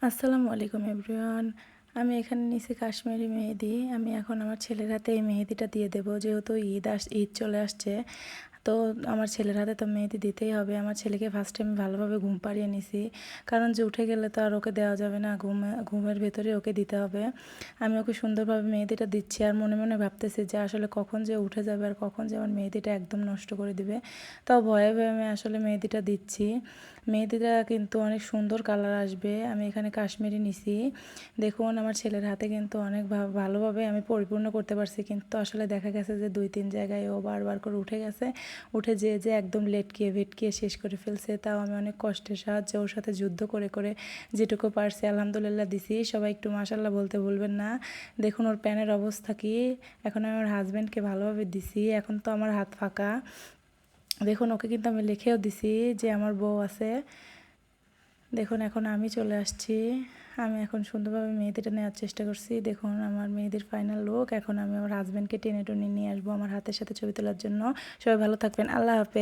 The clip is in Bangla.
আসসালামু আলাইকুম এভরিওয়ান। আমি এখানে নিছি কাশ্মীরি মেহেদি। আমি এখন আমার ছেলের হাতে এই মেহেদিটা দিয়ে দেব, যেহেতু ঈদ চলে আসছে। তো আমার ছেলের হাতে তো মেহেদি দিতেই হবে। আমার ছেলেকে ফার্স্টে আমি ভালোভাবে ঘুম পাড়িয়ে নিছি, কারণ যে উঠে গেলে তো আর ওকে দেওয়া যাবে না, ঘুমের ভেতরে ওকে দিতে হবে। আমি ওকে সুন্দরভাবে মেহেদিটা দিচ্ছি, আর মনে মনে ভাবতেছি যে আসলে কখন যে উঠে যাবে আর কখন যে আমার মেহেদিটা একদম নষ্ট করে দিবে। তাও ভয়ে ভয়ে আমি আসলে মেহেদিটা দিচ্ছি। মেহেদিটা কিন্তু অনেক সুন্দর কালার আসবে। আমি এখানে কাশ্মীরি নিছি। দেখুন আমার ছেলের হাতে কিন্তু অনেক ভালোভাবে আমি পরিপূর্ণ করতে পারছি, কিন্তু আসলে দেখা গেছে যে 2-3 জায়গায় ও বারবার করে উঠে গেছে। উঠে যে একদম লেটকিয়ে ভেটকিয়ে শেষ করে ফেলছে। তাও আমি অনেক কষ্টের সাহায্যে ওর সাথে যুদ্ধ করে করে যেটুকু পারছি আলহামদুলিল্লাহ দিছি। সবাই একটু মাশাল্লাহ বলতে ভুলবেন না। দেখুন ওর প্যানের অবস্থা কি। এখন আমি আমার হাজব্যান্ডকে ভালোভাবে দিছি, এখন তো আমার হাত ফাঁকা। দেখুন ওকে কিন্তু আমি লিখেও দিছি যে আমার বউ আছে। দেখুন এখন আমি চলে আসছি। আমি এখন সুন্দরভাবে মেহেদিটা নেওয়ার চেষ্টা করছি। দেখুন আমার মেহেদির ফাইনাল লুক। এখন আমি আমার হাজব্যান্ডকে টেনে টুনে নিয়ে আসবো আমার হাতের সাথে ছবি তোলার জন্য। সবাই ভালো থাকবেন। আল্লাহ হাফেজ।